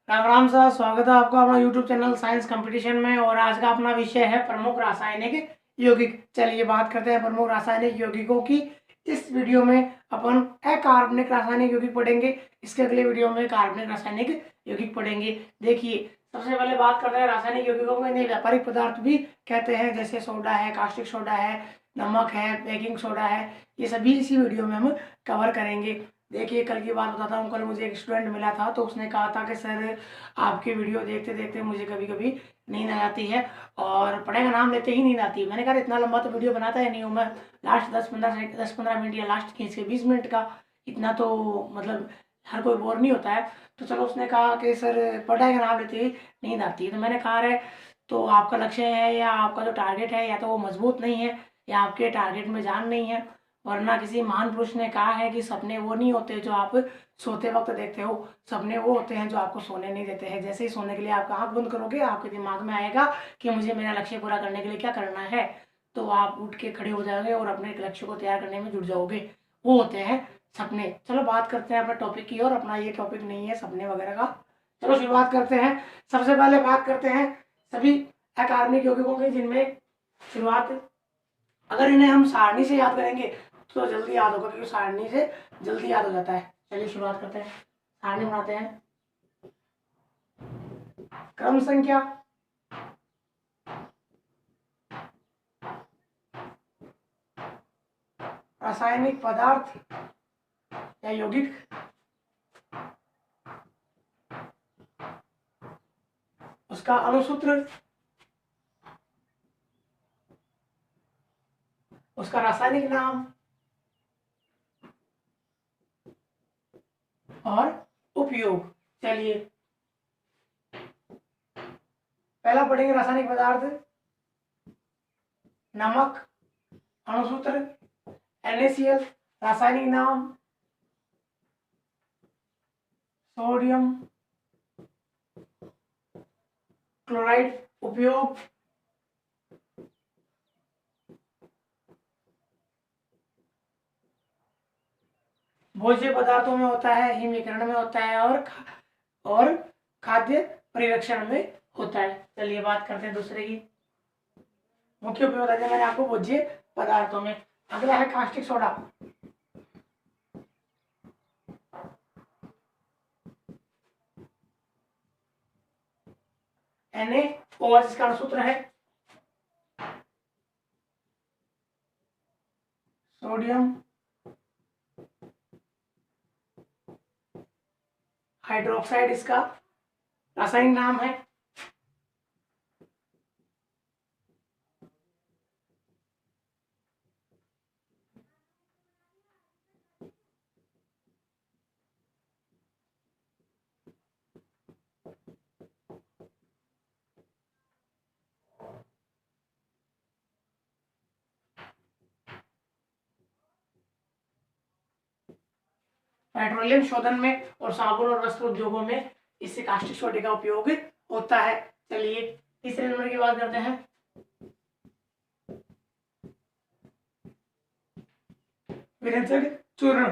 Ram Ram sir, स्वागत है आपका अपना यूट्यूब चैनल साइंस कंपटीशन में। और आज का अपना विषय है प्रमुख रासायनिक यौगिक। चलिए बात करते हैं प्रमुख रासायनिक यौगिकों की। इस वीडियो में अपन अकार्बनिक रासायनिक यौगिक पढ़ेंगे। इसके अगले वीडियो में कार्बनिक रासायनिक यौगिक पढ़ेंगे। देखिए, सबसे पहले बात करते हैं रासायनिक यौगिकों को। इन्हें व्यापारिक पदार्थ भी कहते हैं, जैसे सोडा है, कास्टिक सोडा है, नमक है, बेकिंग सोडा है। ये सभी इसी वीडियो में हम कवर करेंगे। देखिए, कल की बात बताता हूँ। कल मुझे एक स्टूडेंट मिला था, तो उसने कहा था कि सर, आपकी वीडियो देखते देखते मुझे कभी कभी नींद आ जाती है और पढ़ाई का नाम लेते ही नींद आती है। मैंने कहा इतना लंबा तो वीडियो बनाता है नहीं हूँ मैं। लास्ट 10-15 मिनट या लास्ट खींच के 20 मिनट का, इतना तो मतलब हर कोई बोर नहीं होता है। तो चलो, उसने कहा कि सर, पढ़ाई का नाम लेते ही नींद आती है। तो मैंने कहा अरे, तो आपका लक्ष्य है या आपका जो टारगेट है, या तो वो मजबूत नहीं है या आपके टारगेट में जान नहीं है। वरना किसी महान पुरुष ने कहा है कि सपने वो नहीं होते जो आप सोते वक्त देखते हो, सपने वो होते हैं जो आपको सोने नहीं देते हैं। जैसे ही सोने के लिए आप आंख बंद करोगे, आपके दिमाग में आएगा कि मुझे मेरा लक्ष्य पूरा करने के लिए क्या करना है। तो आप उठ के खड़े हो जाओगे और अपने लक्ष्य को तैयार करने में जुट जाओगे। वो होते हैं सपने। चलो बात करते हैं अपने टॉपिक की। और अपना ये टॉपिक नहीं है सपने वगैरह का। चलो शुरुआत करते हैं। सबसे पहले बात करते हैं सभी अकार्बनिक यौगिकों की, जिनमें शुरुआत, अगर इन्हें हम सारणी से याद करेंगे तो जल्दी याद होगा, क्योंकि सारणी से जल्दी याद हो जाता है। चलिए शुरुआत करते हैं, सारणी बनाते हैं। क्रम संख्या, रासायनिक पदार्थ या यौगिक, उसका अणुसूत्र, उसका रासायनिक नाम और उपयोग। चलिए पहला पढ़ेंगे रासायनिक पदार्थ। नमक, अणुसूत्र NaCl, रासायनिक नाम सोडियम क्लोराइड, उपयोग भोज्य पदार्थों में होता है, हिमीकरण में होता है और खाद्य परिरक्षण में होता है। चलिए बात करते हैं दूसरे की। मुख्य उपयोग बताया मैंने आपको भोज्य पदार्थों में। अगला है कास्टिक सोडा। NaOH, इसका सूत्र है सोडियम हाइड्रोक्साइड, इसका रासायनिक नाम है पेट्रोलियम शोधन में और साबुन और वस्त्र उद्योगों में इससे कास्टिक सोडे का उपयोग होता है। चलिए तीसरे नंबर की बात करते हैं। विरंजक चूर्ण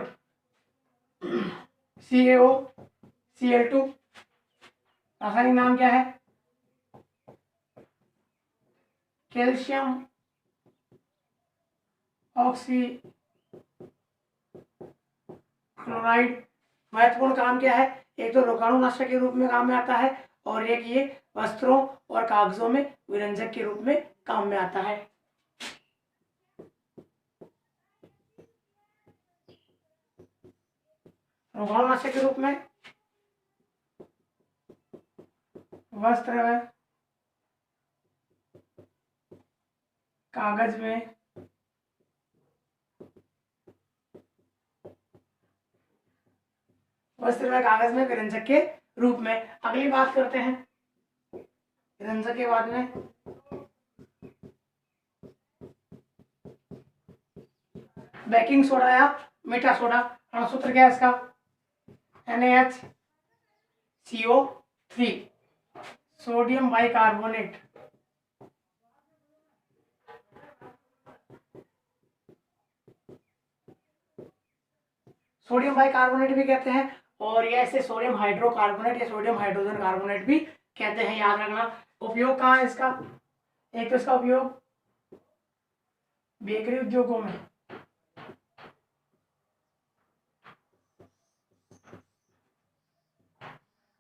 CaOCl2, रासायनिक नाम क्या है? Calcium oxy chloride. महत्वपूर्ण काम क्या है? एक तो रोगाणुनाशक के रूप में काम में आता है, और एक ये वस्त्रों और कागजों में विरंजक के रूप में काम में आता है। रोगाणुनाशक के रूप में वस्त्र में, कागज में, वस्त्र में, कागज में विरंजक के रूप में। अगली बात करते हैं विरंजक के बाद में। बेकिंग सोडा या मीठा सोडा, अणुसूत्र क्या है इसका? NaHCO3, sodium bicarbonate. Sodium bicarbonate भी कहते हैं और ये ऐसे सोडियम हाइड्रोकार्बोनेट या सोडियम हाइड्रोजन कार्बोनेट भी कहते हैं, याद रखना। उपयोग कहाँ है इसका? एक तो इसका उपयोग बेकरी उद्योगों में,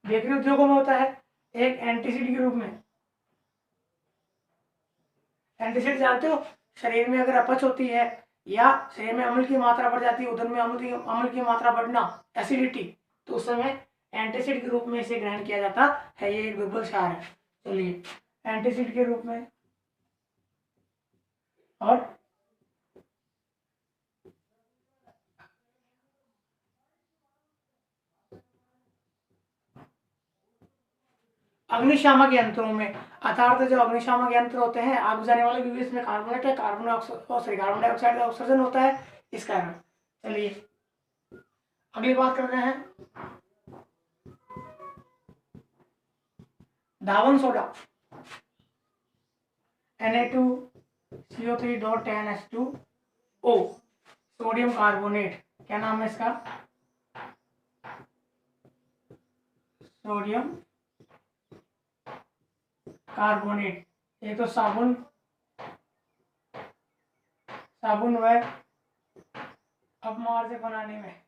बेकरी उद्योगों में होता है। एक एंटीसीड के रूप में। एंटीसीड जानते हो, शरीर में अगर अपच होती है या शरीर में अम्ल की मात्रा बढ़ जाती है, उदर में अम्ल की मात्रा बढ़ना, एसिडिटी, तो उस समय एंटीसीड के रूप में इसे ग्रहण किया जाता है। ये एक दुर्बल क्षार है। चलिए, एंटीसीड के रूप में। और अग्निशामक यंत्रों में, अर्थात जो अग्निशामक यंत्र होते हैं, आग बुझाने वाले, क्योंकि इसमें कार्बोनेट है, कार्बन डाइऑक्साइड का उत्सर्जन होता है इस कारण। चलिए अगली बात कर रहे हैं धावन सोडा, Na2CO3.10H2O, सोडियम कार्बोनेट। क्या नाम है इसका? Sodium carbonate. ये तो साबुन व अपमार्जक बनाने में,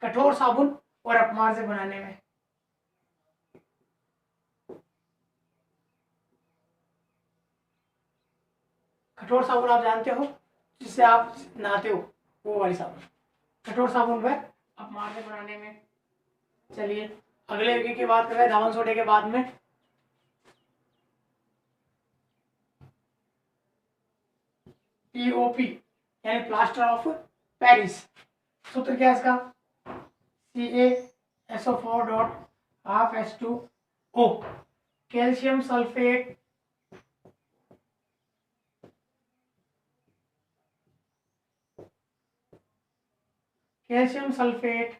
कठोर साबुन और अपमार्जक बनाने में। कठोर साबुन आप जानते हो, जिससे आप नहाते हो, वो वाली साबुन, कठोर साबुन व अपमार्जक बनाने में। चलिए अगले यौगिक की बात कर रहे हैं धावन सोडे के बाद में। POP यानी प्लास्टर ऑफ पेरिस। सूत्र क्या है इसका? CaSO4.12H2O, calcium sulphate, calcium sulphate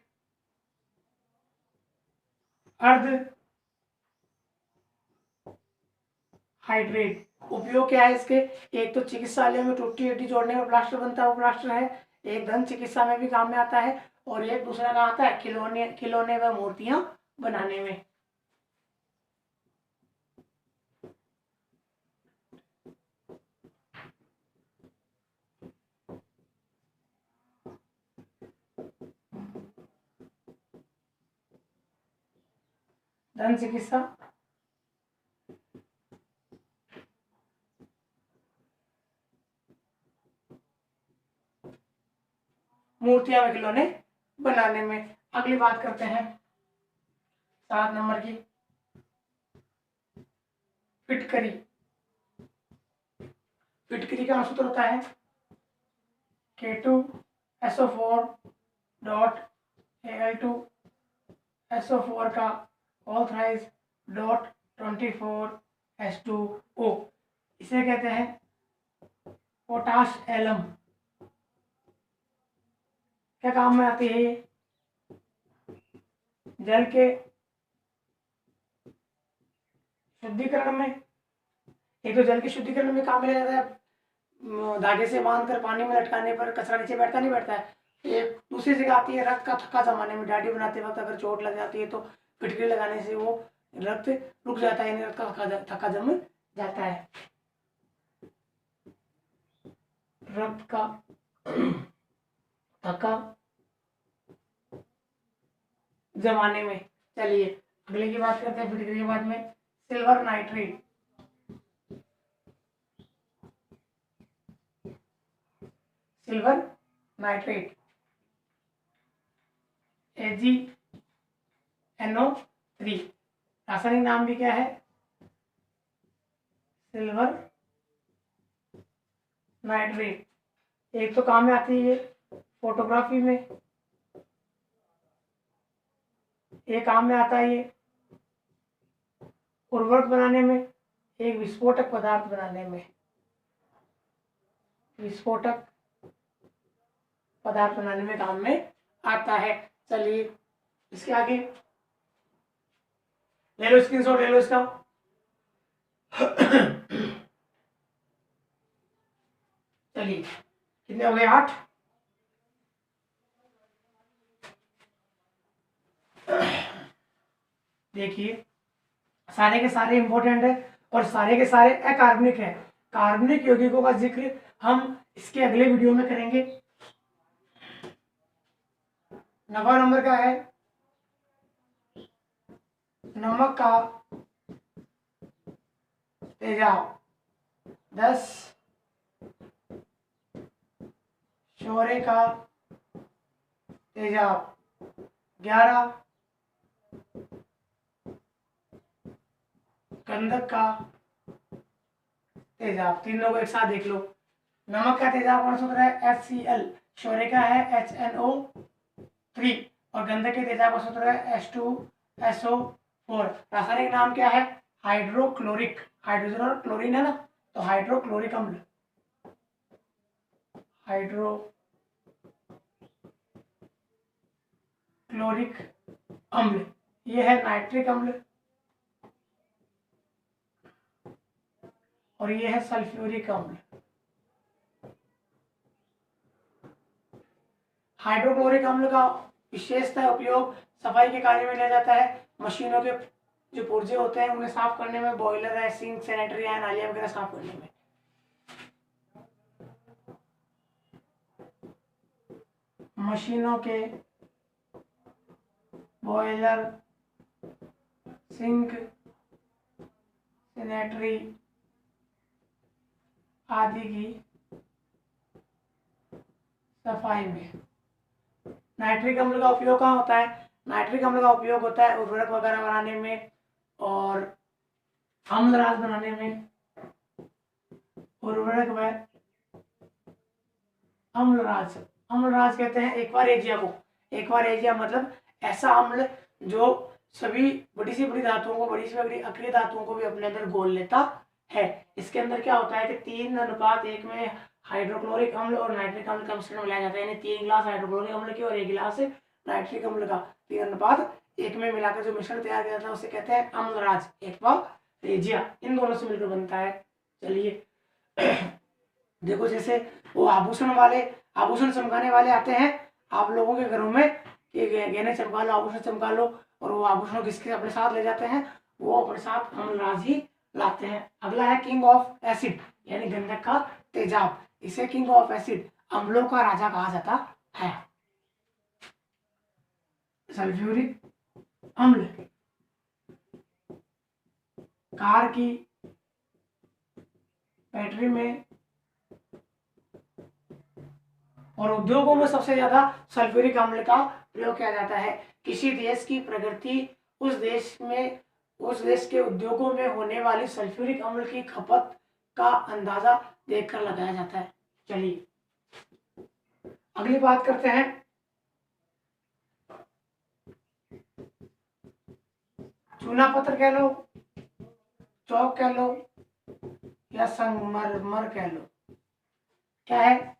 अर्ध हाइड्रेट। उपयोग क्या है इसके? एक तो चिकित्सालय में टूटी हड्डी जोड़ने में प्लास्टर बनता है, वो प्लास्टर है। एक धन चिकित्सा में भी काम में आता है, और एक दूसरा कहाँ आता है? खिलौने व मूर्तियां बनाने में। धन चिकित्सा, मूर्तियां व खिलौने बनाने में। अगली बात करते हैं 7 नंबर की, फिटकरी। फिटकरी का सूत्र होता है K2SO4.Al2SO4 का ऑथराइज .24H2O। इसे कहते हैं पोटाश एलम। क्या काम में आती है ये? जल के शुद्धिकरण में। एक तो जल के शुद्धिकरण में काम में जाता है, धागे से बांधकर पानी में लटकाने पर कचरा नीचे नहीं बैठता है। एक दूसरी जगह आती है रक्त का थक्का जमाने में, दाढ़ी बनाते वक्त अगर चोट लग जाती है तो फिटकरी लगाने से वो रक्त रुक जाता है, यानी रक्त का थक्का जम जाता है, रक्त का थक्का जमाने में। चलिए अगले की बात करते हैं फिटकरी के बाद में, silver nitrate. Silver nitrate AgNO3, रासायनिक नाम भी क्या है? Silver nitrate. एक तो काम में आती है ये फोटोग्राफी में, एक काम में आता है ये उर्वरक बनाने में, एक विस्फोटक पदार्थ बनाने में, विस्फोटक पदार्थ बनाने में काम में आता है। चलिए इसके आगे ले लो, स्क्रीनशॉट ले लो इसका। चलिए कितने हो गए? 8। देखिए सारे के सारे इंपॉर्टेंट है और सारे के सारे अकार्बनिक है। कार्बनिक यौगिकों का जिक्र हम इसके अगले वीडियो में करेंगे। 9वां नंबर का है नमक का तेजाब, 10 शोरे का तेजाब, 11 गंधक का तेजाब। तीनों को एक साथ देख लो। नमक का तेजाब कौन सा होता है? HCl। शोरे का है HNO3 और गंधक के तेजाब कौन सा होता है? H2SO4। रासायनिक नाम क्या है? हाइड्रोक्लोरिक। हाइड्रोजन और क्लोरीन है ना, तो हाइड्रोक्लोरिक अम्ल। हाइड्रोक्लोरिक अम्ल। ये है नाइट्रिक अम्ल और ये है सल्फ्यूरिक अम्ल। हाइड्रोक्लोरिक अम्ल का विशेषतः उपयोग सफाई के कार्य में लिया जाता है। मशीनों के जो पुर्जे होते हैं उन्हें साफ करने में, बॉयलर है, सिंक, सैनिटरी है, नालियां वगैरह साफ करने में। मशीनों के बॉयलर, सिंक, सैनिटरी आदि की सफाई में। नाइट्रिक अम्ल का उपयोग कहाँ होता है? नाइट्रिक अम्ल का उपयोग होता है उर्वरक वगैरह बनाने में और अम्लराज बनाने में। उर्वरक व अम्लराज, अम्लराज कहते हैं एक्वारेजिया को। एक्वारेजिया मतलब ऐसा अम्ल जो सभी बड़ी से बड़ी धातुओं को, बड़ी से बड़ी अक्रिय धातुओं को भी अपने अंदर घोल लेता है। इसके अंदर क्या होता है कि 3:1 में हाइड्रोक्लोरिक अम्ल और नाइट्रिक अम्ल का मिश्रण मिलाया जाता है, यानी 3 गिलास हाइड्रोक्लोरिक अम्ल की और 1 गिलास नाइट्रिक अम्ल का 3:1 में मिलाकर जो मिश्रण तैयार किया जाता है उसे कहते हैं अम्लराज, एक्वारेजिया। इन दोनों से मिलकर बनता है। चलिए देखो, जैसे वो आभूषण चमकाने वाले आते हैं आप लोगों के घरों में कि गहने चमका लो, आभूषण चमका लो, और वो आभूषण किसके अपने साथ ले जाते हैं? वो अपने साथ अम्लराज ही लाते हैं। अगला है किंग ऑफ एसिड, यानी गंधक का तेजाब। इसे किंग ऑफ एसिड, अम्लों का राजा कहा जाता है। सल्फ्यूरिक अम्ल कार की बैटरी में और उद्योगों में सबसे ज्यादा सल्फ्यूरिक अम्ल का प्रयोग किया जाता है। किसी देश की प्रगति उस देश के उद्योगों में होने वाली सल्फ्यूरिक अम्ल की खपत का अंदाजा देखकर लगाया जाता है। चलिए अगली बात करते हैं। चूना पत्थर कह लो, चौक कह लो या संगमरमर कह लो, क्या है?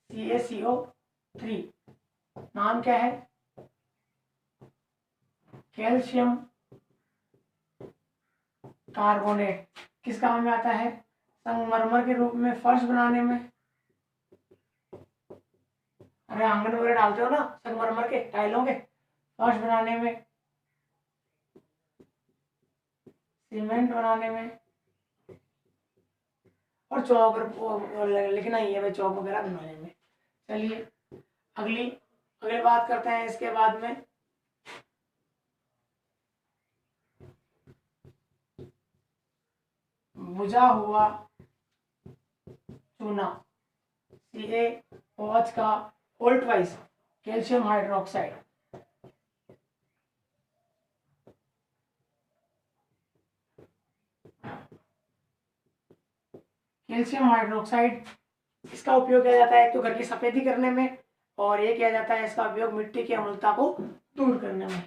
CaCO3। नाम क्या है? Calcium carbonate. किस काम में आता है? संगमरमर के रूप में फर्श बनाने में। अरे आंगन वगैरह डालते हो ना संगमरमर के टाइलों के, फर्श बनाने में, सीमेंट बनाने में और चौक लिखना ही है भाई, चौक वगैरह बनाने में। चलिए अगली बात करते हैं इसके बाद में। बुझा हुआ चूना, CaOH का वोल्टवाइज, कैल्शियम हाइड्रोक्साइड। कैल्शियम हाइड्रोक्साइड, इसका उपयोग किया जाता है तो घर की सफेदी करने में, और ये किया जाता है इसका उपयोग मिट्टी की अम्लता को दूर करने में।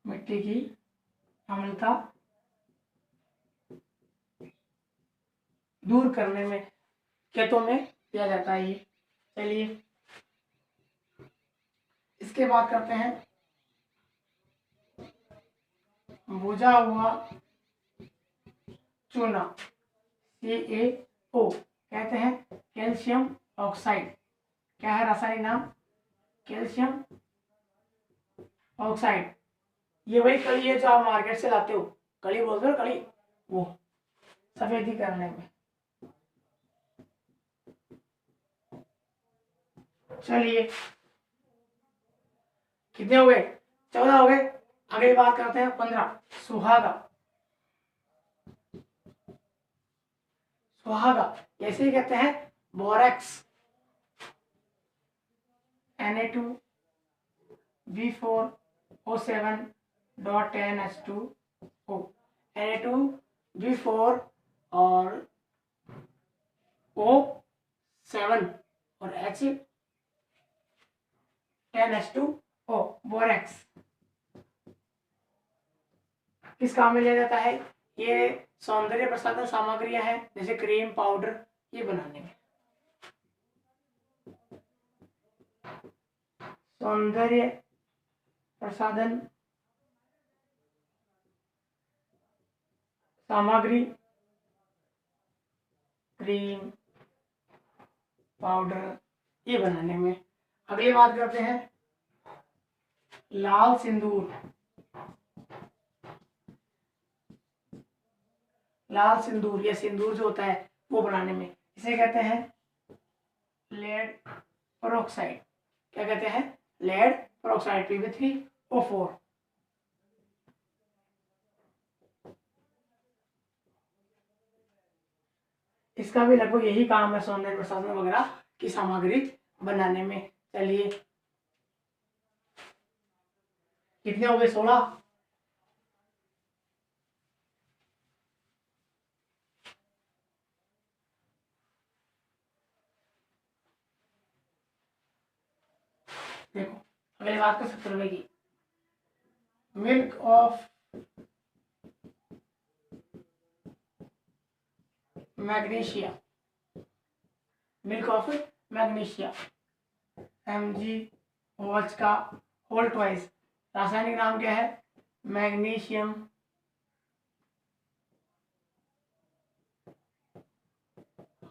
मिट्टी की अम्लता दूर करने में खेतों में किया जाता है ये। चलिए इसके बाद करते हैं बुझा हुआ चूना CaO कहते हैं कैल्शियम ऑक्साइड। क्या है रासायनिक नाम? Calcium oxide. ये वही कली है जो आप मार्केट से लाते हो, कली बोलते हो कली, वो सफेदी करने में। चलिए कितने हो गए? 14 हो गए। अगली बात करते हैं 15, सुहागा। सुहागा कैसे ही कहते हैं? Borax Na2B4O7.10H2O। Na2B4 और O7 और H10H2O, बोरेक्स। किस काम में लिया जाता है? ये सौंदर्य प्रसाधन सामग्रियां हैं, जैसे क्रीम, पाउडर, ये बनाने में। सौंदर्य प्रसाधन सामग्री, क्रीम, पाउडर, ये बनाने में। अगली बात करते हैं लाल सिंदूर। लाल सिंदूर या सिंदूर जो होता है वो बनाने में, इसे कहते हैं लेड पेरोक्साइड। क्या कहते हैं? Lead peroxide, Pb3O4। इसका भी लगभग यही काम है, सौंदर्य प्रसाधन वगैरह की सामग्री बनाने में। चलिए कितने हो गए? 16। देखो अगली बात कर 17 की, milk of magnesia. Milk of magnesia MgOH का होल ट्वाइस। रासायनिक नाम क्या है? Magnesium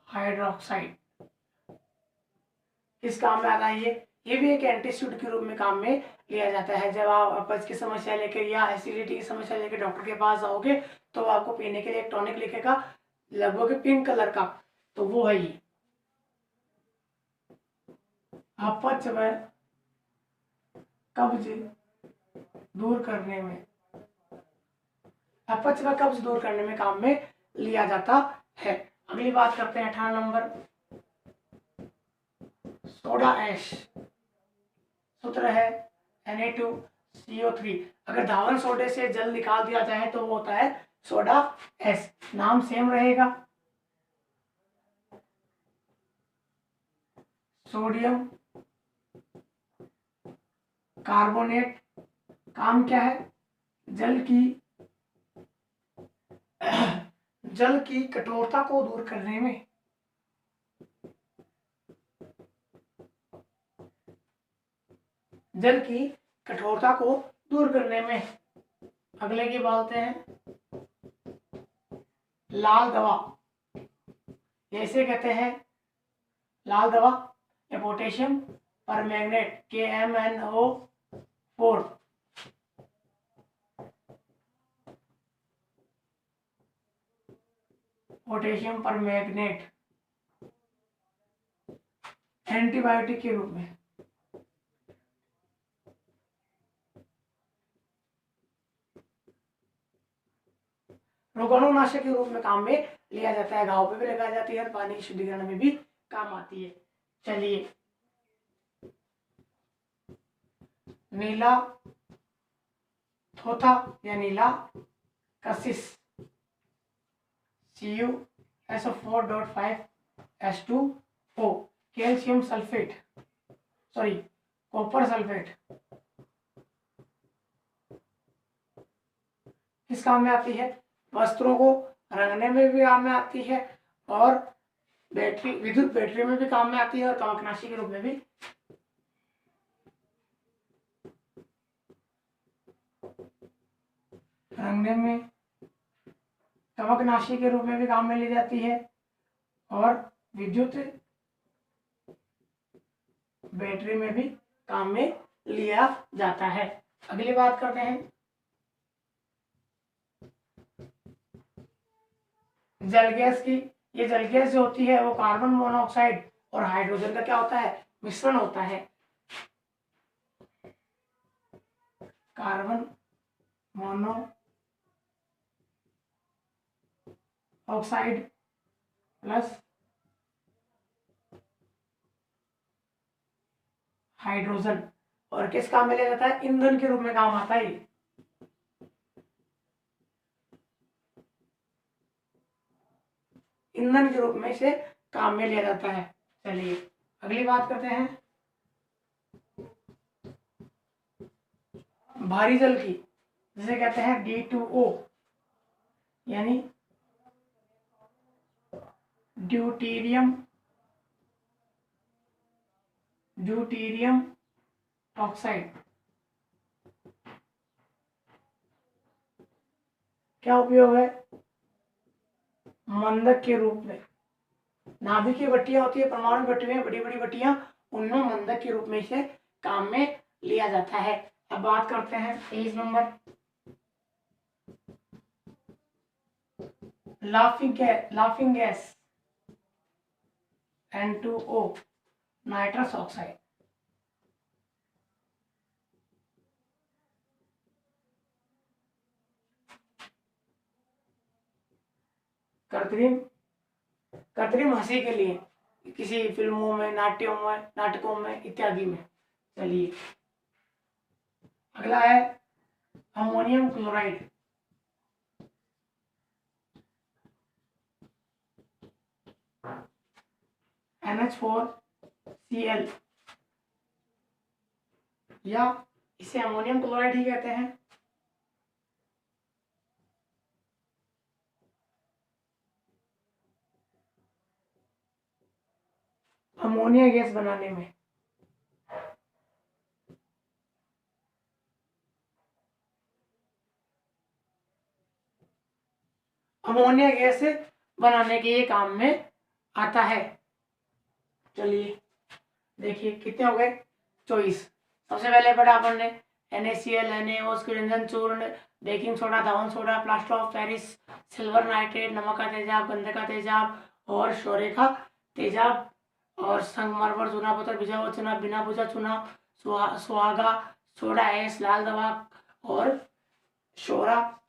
hydroxide. किस काम में आता है ये भी एक एंटीसिड के रूप में काम में लिया जाता है। जब आप अपच की समस्या लेकर या एसिडिटी की समस्या लेकर डॉक्टर के पास आओगे तो आपको पीने के लिए एक टॉनिक लिखेगा, लगभग पिंक कलर का, तो वो है ये। अपच व कब्ज दूर करने में, अपच व कब्ज दूर करने में काम में लिया जाता है। अगली बात करते हैं 18 नंबर, सोडा ऐश। सूत्र है Na2CO3। अगर धावन सोडे से जल निकाल दिया जाए तो वो होता है सोडा ऐश। नाम सेम रहेगा, सोडियम कार्बोनेट। काम क्या है? जल की कठोरता को दूर करने में। जल की कठोरता को दूर करने में। अगले की बोलते हैं लाल दवा। ऐसे कहते हैं लाल दवा या potassium permanganate KMnO4। Potassium permanganate antibiotic के रूप में। रोगाणुनाशक के रूप में काम में लिया जाता है, घाव पे भी लगाई जाती है और पानी की शुद्धिकरण में भी काम आती है। चलिए नीला थोथा या नीला कशिश CuSO4.5H2O। Calcium sulphate, sorry copper sulphate. किस काम में आती है? वस्त्रों को रंगने में भी काम में आती है और बैटरी, विद्युत बैटरी में भी काम में आती है और कवकनाशी के रूप में भी। रंगने में कवकनाशी के रूप में भी काम में ली जाती है और विद्युत बैटरी में भी काम में लिया जाता है। अगली बात करते हैं जल गैस की। ये जल गैस जो होती है वो कार्बन मोनोऑक्साइड और हाइड्रोजन का क्या होता है, मिश्रण होता है। कार्बन मोनोऑक्साइड प्लस हाइड्रोजन, और किस काम में लिया जाता है, ईंधन के रूप में काम आता है। ईंधन के रूप में इसे काम में लिया जाता है। चलिए अगली बात करते हैं भारी जल की, जिसे कहते हैं D2O, यानी ड्यूटीरियम ऑक्साइड। क्या उपयोग है, मंदक के रूप में। नाभिक की भट्टियां होती है, परमाणु भट्टियां, बड़ी बड़ी भट्टियां, उनमें मंदक के रूप में इसे काम में लिया जाता है। अब बात करते हैं 23 number, laughing gas N2O, nitrous oxide. कृत्रिम हंसी के लिए, किसी फिल्मों में, नाटकों में इत्यादि में। चलिए अगला है अमोनियम क्लोराइड। NH4Cl, या इसे अमोनियम क्लोराइड ही कहते हैं। अमोनिया गैस बनाने में अमोनिया गैस बनाने के ये काम में आता है। चलिए देखिए कितने हो गए, 24। सबसे पहले पढ़ा अपन ने NaCl, NaO, रंजन चूर्ण, baking soda, Dhawan soda, plaster of Paris, silver nitrate, नमक का तेजाब, गंधक का तेजाब और शोरे का तेजाब, और संगमरमर चूना, पत्थर भिजा हुआ चूना, बिना भुजा चूना, सुहागा, सोडा एस, लाल दवा और शोरा,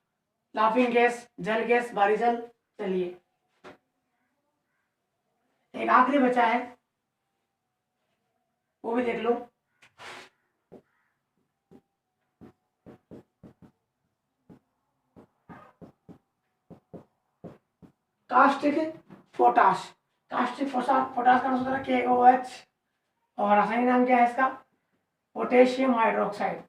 लाफिंग गैस, जल गैस, भारी जल। चलिए एक आखिरी बचा है, वो भी देख लो। Caustic potash. कास्टिक पोटाश का सूत्र KOH, और रासायनिक नाम क्या है इसका, पोटेशियम हाइड्रोक्साइड।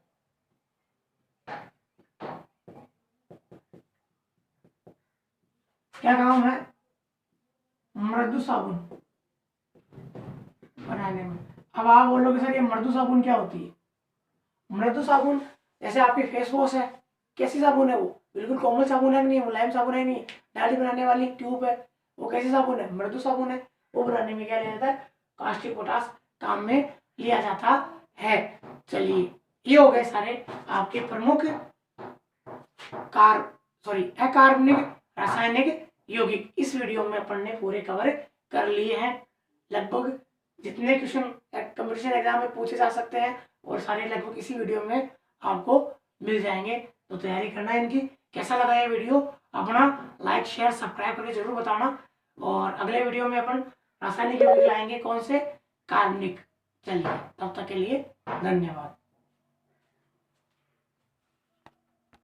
क्या काम है, मृदु साबुन बनाने में। अब आप बोलोगे सर ये मृदु साबुन क्या होती है। मृदु साबुन जैसे आपकी फेस वॉश है, कैसी साबुन है वो, बिल्कुल कोमल साबुन है नहीं, मुलायम साबुन है नहीं, दाढ़ी बनाने वाली ट्यूब है, वो कैसी साबुन है, मृदु साबुन है। वो बनाने में क्या लिया जाता है, कास्टिक पोटाश काम में लिया जाता है। चलिए ये हो गए सारे आपके प्रमुख अकार्बनिक, रासायनिक, यौगिक। इस वीडियो में अपन ने पूरे कवर कर लिए हैं। लगभग जितने क्वेश्चन कंपटीशन एग्जाम में पूछे जा सकते हैं और सारे लगभग इसी वीडियो में आपको मिल जाएंगे, तो तैयारी करना है इनकी। कैसा लगा ये वीडियो, अपना लाइक शेयर सब्सक्राइब करके जरूर बताना। और अगले वीडियो में अपन रासायनिक यौगिक लाएंगे, कौन से, कार्बनिक। चलिए तब तक के लिए धन्यवाद।